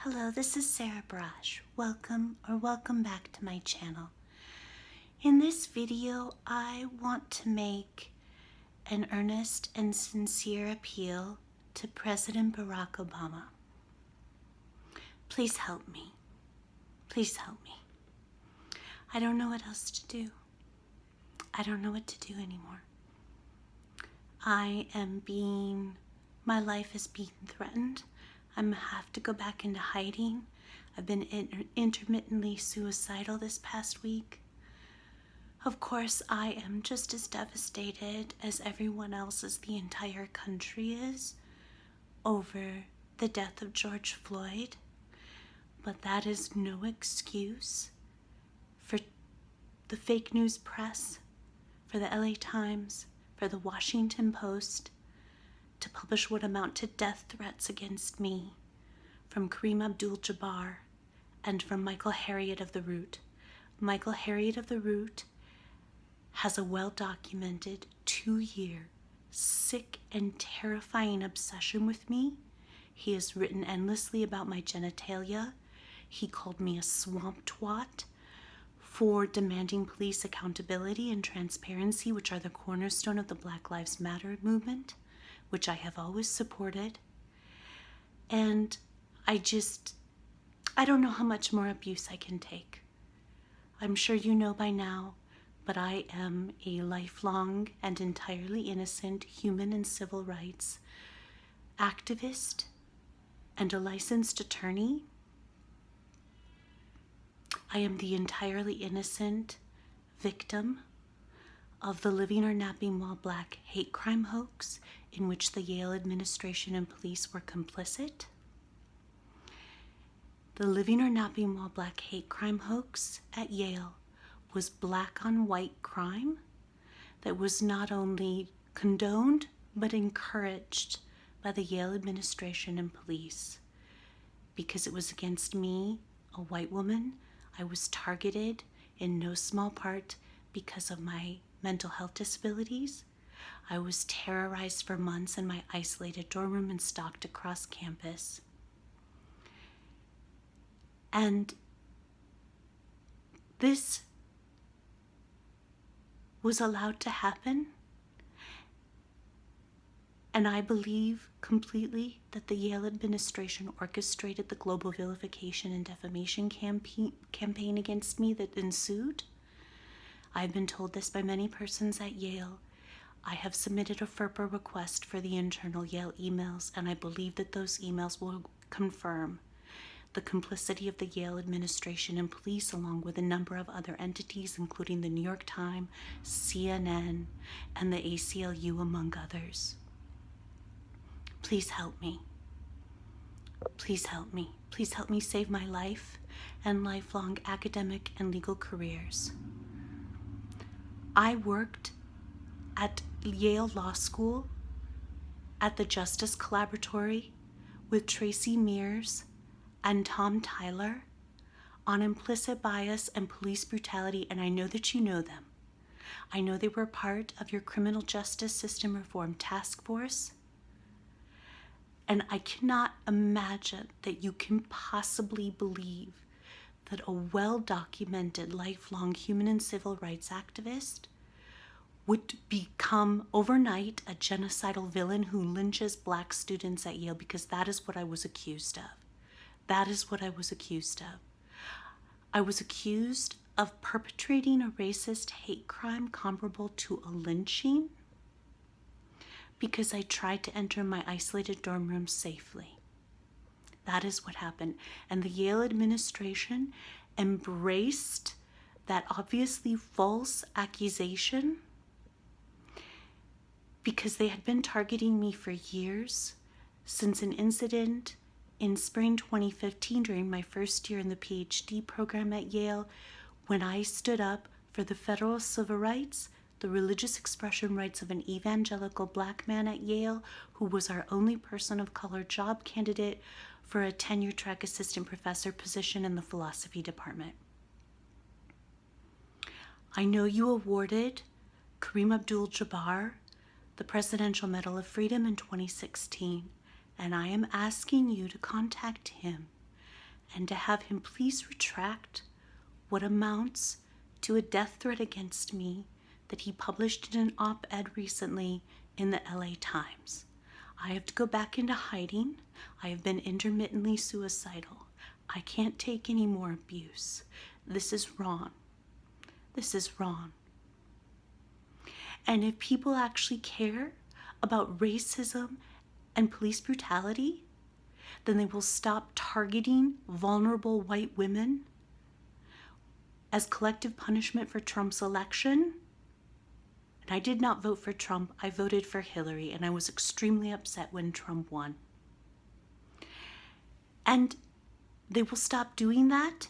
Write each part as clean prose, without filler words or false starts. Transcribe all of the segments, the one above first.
Hello, this is Sarah Braasch. Welcome back to my channel. In this video, I want to make an earnest and sincere appeal to President Barack Obama. Please help me. Please help me. I don't know what else to do. I don't know what to do anymore. My life is being threatened. I'm gonna have to go back into hiding. I've been intermittently suicidal this past week. Of course, I am just as devastated as everyone else, as the entire country is, over the death of George Floyd. But that is no excuse for the fake news press, for the LA Times, for the Washington Post, to publish what amount to death threats against me from Abdul-Jabbar and from Michael Harriot of the Root. Michael Harriot of the Root has a well-documented 2-year sick and terrifying obsession with me. He has written endlessly about my genitalia. He called me a swamp twat for demanding police accountability and transparency, which are the cornerstone of the Black Lives Matter movement, which I have always supported. And I don't know how much more abuse I can take. I'm sure you know by now, but I am a lifelong and entirely innocent human and civil rights activist and a licensed attorney. I am the entirely innocent victim of the Living or Napping While Black hate crime hoax in which the Yale administration and police were complicit. The Living or Napping While Black hate crime hoax at Yale was black on white crime that was not only condoned but encouraged by the Yale administration and police. Because it was against me, a white woman, I was targeted in no small part because of my mental health disabilities. I was terrorized for months in my isolated dorm room and stalked across campus. And this was allowed to happen. And I believe completely that the Yale administration orchestrated the global vilification and defamation campaign against me that ensued. I've been told this by many persons at Yale. I have submitted a FERPA request for the internal Yale emails, and I believe that those emails will confirm the complicity of the Yale administration and police, along with a number of other entities, including the New York Times, CNN, and the ACLU, among others. Please help me. Please help me. Please help me save my life and lifelong academic and legal careers. I worked at Yale Law School at the Justice Collaboratory with Tracy Mears and Tom Tyler on implicit bias and police brutality, and I know that you know them. I know they were part of your criminal justice system reform task force, and I cannot imagine that you can possibly believe that a well-documented lifelong human and civil rights activist would become overnight a genocidal villain who lynches black students at Yale, because that is what I was accused of. That is what I was accused of. I was accused of perpetrating a racist hate crime comparable to a lynching because I tried to enter my isolated dorm room safely. That is what happened. And the Yale administration embraced that obviously false accusation because they had been targeting me for years, since an incident in spring 2015 during my first year in the PhD program at Yale, when I stood up for the federal civil rights, the religious expression rights of an evangelical black man at Yale, who was our only person of color job candidate for a tenure-track assistant professor position in the philosophy department. I know you awarded Abdul-Jabbar the Presidential Medal of Freedom in 2016, and I am asking you to contact him and to have him please retract what amounts to a death threat against me that he published in an op-ed recently in the LA Times. I have to go back into hiding. I have been intermittently suicidal. I can't take any more abuse. This is wrong. This is wrong. And if people actually care about racism and police brutality, then they will stop targeting vulnerable white women as collective punishment for Trump's election. And I did not vote for Trump. I voted for Hillary, and I was extremely upset when Trump won. And they will stop doing that,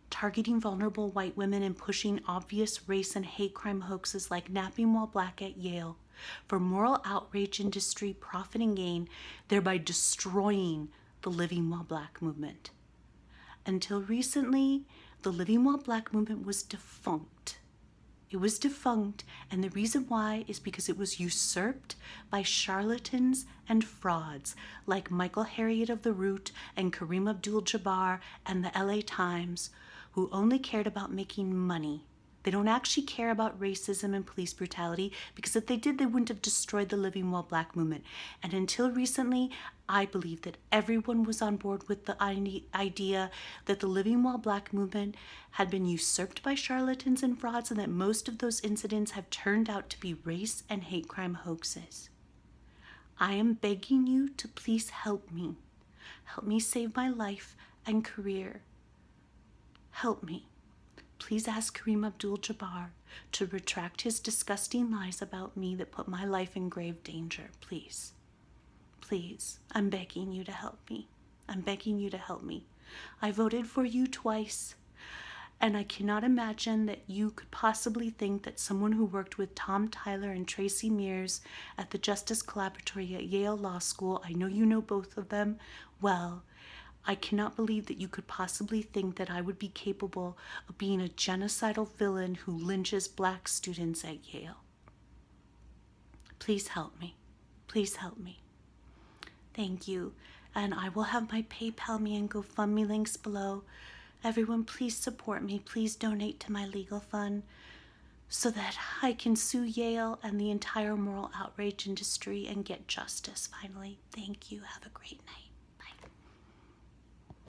targeting vulnerable white women and pushing obvious race and hate crime hoaxes like napping while black at Yale for moral outrage industry profit and gain, thereby destroying the Living While Black movement. Until recently, the Living While Black movement was defunct. It was defunct, and the reason why is because it was usurped by charlatans and frauds like Michael Harriot of The Root and Kareem Abdul-Jabbar and the LA Times, who only cared about making money. They don't actually care about racism and police brutality, because if they did, they wouldn't have destroyed the Living While Black movement. And until recently, I believe that everyone was on board with the idea that the Living While Black movement had been usurped by charlatans and frauds, and that most of those incidents have turned out to be race and hate crime hoaxes. I am begging you to please help me. Help me save my life and career. Help me. Please ask Kareem Abdul-Jabbar to retract his disgusting lies about me that put my life in grave danger. Please. Please. I'm begging you to help me. I'm begging you to help me. I voted for you twice, and I cannot imagine that you could possibly think that someone who worked with Tom Tyler and Tracy Mears at the Justice Collaboratory at Yale Law School, I know you know both of them well, I cannot believe that you could possibly think that I would be capable of being a genocidal villain who lynches black students at Yale. Please help me. Please help me. Thank you. And I will have my PayPal me and GoFundMe links below. Everyone, please support me. Please donate to my legal fund so that I can sue Yale and the entire moral outrage industry and get justice finally. Thank you. Have a great night.